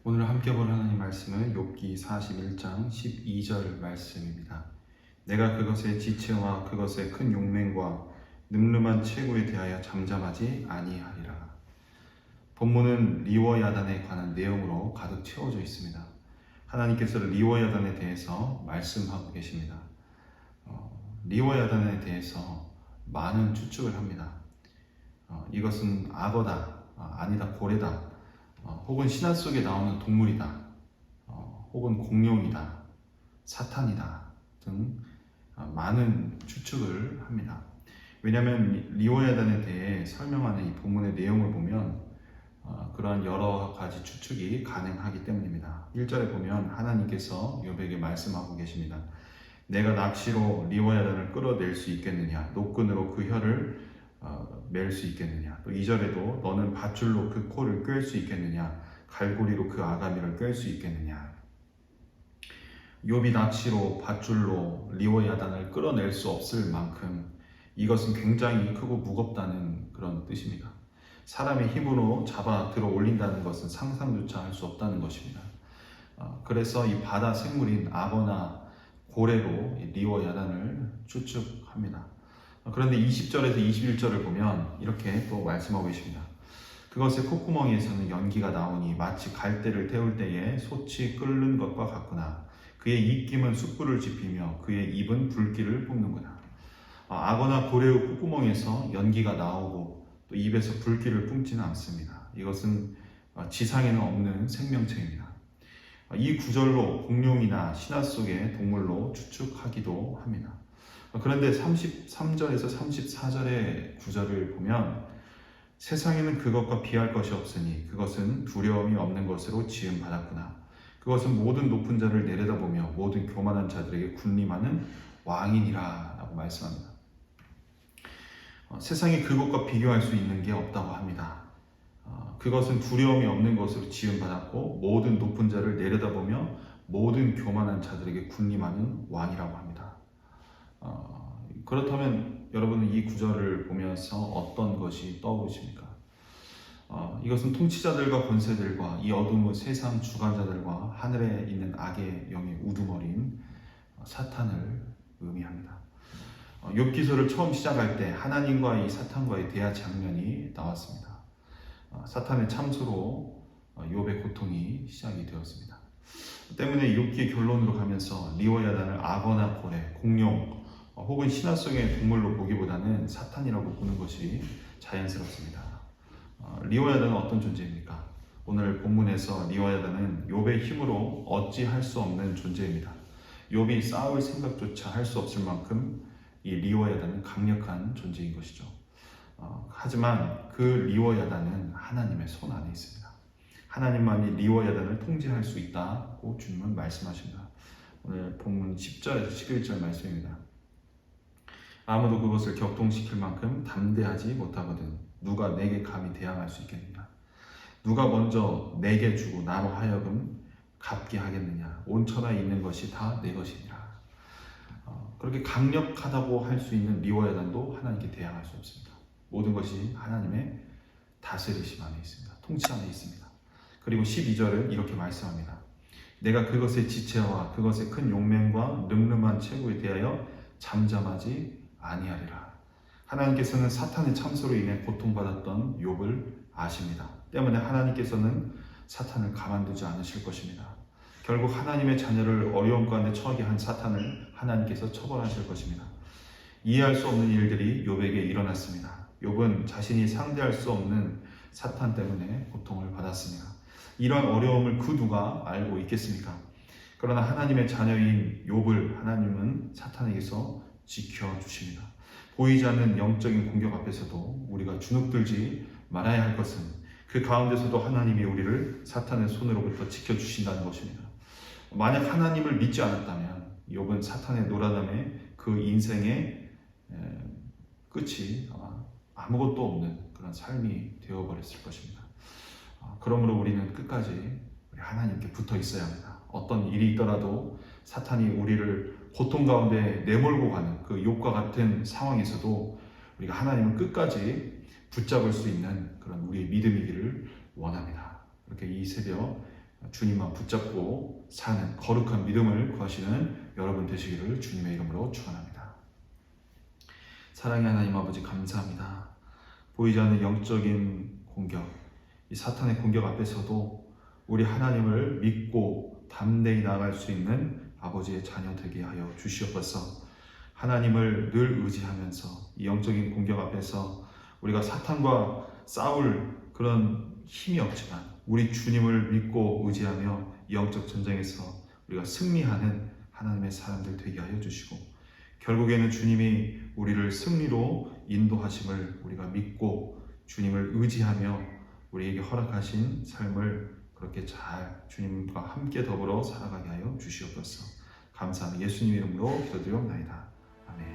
오늘 함께 볼 하나님 말씀은 욥기 41장 12절 말씀입니다. 내가 그것의 지체와 그것의 큰 용맹과 늠름한 체구에 대하여 잠잠하지 아니하리라. 본문은 리워야단에 관한 내용으로 가득 채워져 있습니다. 하나님께서 리워야단에 대해서 말씀하고 계십니다. 리워야단에 대해서 많은 추측을 합니다. 이것은 악어다, 아니다 고래다, 혹은 신화 속에 나오는 동물이다, 혹은 공룡이다, 사탄이다 등 많은 추측을 합니다. 왜냐하면 리워야단에 대해 설명하는 이 본문의 내용을 보면 그러한 여러 가지 추측이 가능하기 때문입니다. 1절에 보면 하나님께서 욥에게 말씀하고 계십니다. 내가 낚시로 리워야단을 끌어낼 수 있겠느냐, 노끈으로 그 혀를 맬 수 있겠느냐. 또 2절에도 너는 밧줄로 그 코를 꿰 수 있겠느냐, 갈고리로 그 아가미를 꿰 수 있겠느냐. 욥이 낚시로 밧줄로 리워야단을 끌어낼 수 없을 만큼 이것은 굉장히 크고 무겁다는 그런 뜻입니다. 사람의 힘으로 잡아 들어 올린다는 것은 상상조차 할 수 없다는 것입니다. 그래서 이 바다 생물인 악어나 고래로 리워야단을 추측합니다. 그런데 20절에서 21절을 보면 이렇게 또 말씀하고 계십니다. 그것의 콧구멍에서는 연기가 나오니 마치 갈대를 태울 때에 솥이 끓는 것과 같구나. 그의 입김은 숯불을 지피며 그의 입은 불길을 뿜는구나. 악어나 고래의 콧구멍에서 연기가 나오고 또 입에서 불길을 뿜지는 않습니다. 이것은 지상에는 없는 생명체입니다. 이 구절로 공룡이나 신화 속의 동물로 추측하기도 합니다. 그런데 33절에서 34절의 구절을 보면 세상에는 그것과 비할 것이 없으니 그것은 두려움이 없는 것으로 지음받았구나. 그것은 모든 높은 자를 내려다보며 모든 교만한 자들에게 군림하는 왕이니라 라고 말씀합니다. 세상에 그것과 비교할 수 있는 게 없다고 합니다. 그것은 두려움이 없는 것으로 지음받았고 모든 높은 자를 내려다보며 모든 교만한 자들에게 군림하는 왕이라고 합니다. 그렇다면 여러분은 이 구절을 보면서 어떤 것이 떠오르십니까? 이것은 통치자들과 권세들과 이 어둠의 세상 주관자들과 하늘에 있는 악의 영의 우두머리인 사탄을 의미합니다. 욥기서를 처음 시작할 때 하나님과 이 사탄과의 대화 장면이 나왔습니다. 사탄의 참소로 욥의 고통이 시작이 되었습니다. 때문에 욥기의 결론으로 가면서 리워야단을 악어나 고래, 공룡 혹은 신화 속의 동물로 보기보다는 사탄이라고 보는 것이 자연스럽습니다. 리워야단은 어떤 존재입니까? 오늘 본문에서 리워야단은 욥의 힘으로 어찌할 수 없는 존재입니다. 욥이 싸울 생각조차 할 수 없을 만큼 이 리워야단은 강력한 존재인 것이죠. 하지만 그 리워야단은 하나님의 손 안에 있습니다. 하나님만이 리워야단을 통제할 수 있다고 주님은 말씀하십니다. 오늘 본문 10절에서 11절 말씀입니다. 아무도 그것을 격동시킬 만큼 담대하지 못하거든 누가 내게 감히 대항할 수 있겠느냐. 누가 먼저 내게 주고 나로 하여금 갚게 하겠느냐. 온 천하에 있는 것이 다 내 것이니라. 그렇게 강력하다고 할 수 있는 리워야단도 하나님께 대항할 수 없습니다. 모든 것이 하나님의 다스리심 안에 있습니다. 통치 안에 있습니다. 그리고 12절은 이렇게 말씀합니다. 내가 그것의 지체와 그것의 큰 용맹과 늠름한 체구에 대하여 잠잠하지 아니하리라. 하나님께서는 사탄의 참소로 인해 고통받았던 욥을 아십니다. 때문에 하나님께서는 사탄을 가만두지 않으실 것입니다. 결국 하나님의 자녀를 어려움 가운데 처하게 한 사탄을 하나님께서 처벌하실 것입니다. 이해할 수 없는 일들이 욥에게 일어났습니다. 욥은 자신이 상대할 수 없는 사탄 때문에 고통을 받았습니다. 이러한 어려움을 그 누가 알고 있겠습니까? 그러나 하나님의 자녀인 욥을 하나님은 사탄에게서 지켜주십니다. 보이지 않는 영적인 공격 앞에서도 우리가 주눅들지 말아야 할 것은 그 가운데서도 하나님이 우리를 사탄의 손으로부터 지켜주신다는 것입니다. 만약 하나님을 믿지 않았다면 욥은 사탄의 노라담에 그 인생의 끝이 아무것도 없는 그런 삶이 되어버렸을 것입니다. 그러므로 우리는 끝까지 우리 하나님께 붙어 있어야 합니다. 어떤 일이 있더라도 사탄이 우리를 고통 가운데 내몰고 가는 그 욥과 같은 상황에서도 우리가 하나님을 끝까지 붙잡을 수 있는 그런 우리의 믿음이기를 원합니다. 그렇게 이 새벽 주님만 붙잡고 사는 거룩한 믿음을 구하시는 여러분 되시기를 주님의 이름으로 축원합니다. 사랑의 하나님 아버지, 감사합니다. 보이지 않는 영적인 공격, 이 사탄의 공격 앞에서도 우리 하나님을 믿고 담대히 나아갈 수 있는 아버지의 자녀 되게 하여 주시옵소서. 하나님을 늘 의지하면서 이 영적인 공격 앞에서 우리가 사탄과 싸울 그런 힘이 없지만 우리 주님을 믿고 의지하며 영적 전쟁에서 우리가 승리하는 하나님의 사람들 되게 하여 주시고, 결국에는 주님이 우리를 승리로 인도하심을 우리가 믿고 주님을 의지하며 우리에게 허락하신 삶을 그렇게 잘 주님과 함께 더불어 살아가게 하여 주시옵소서. 감사합니다. 예수님 이름으로 기도드리옵나이다. 아멘.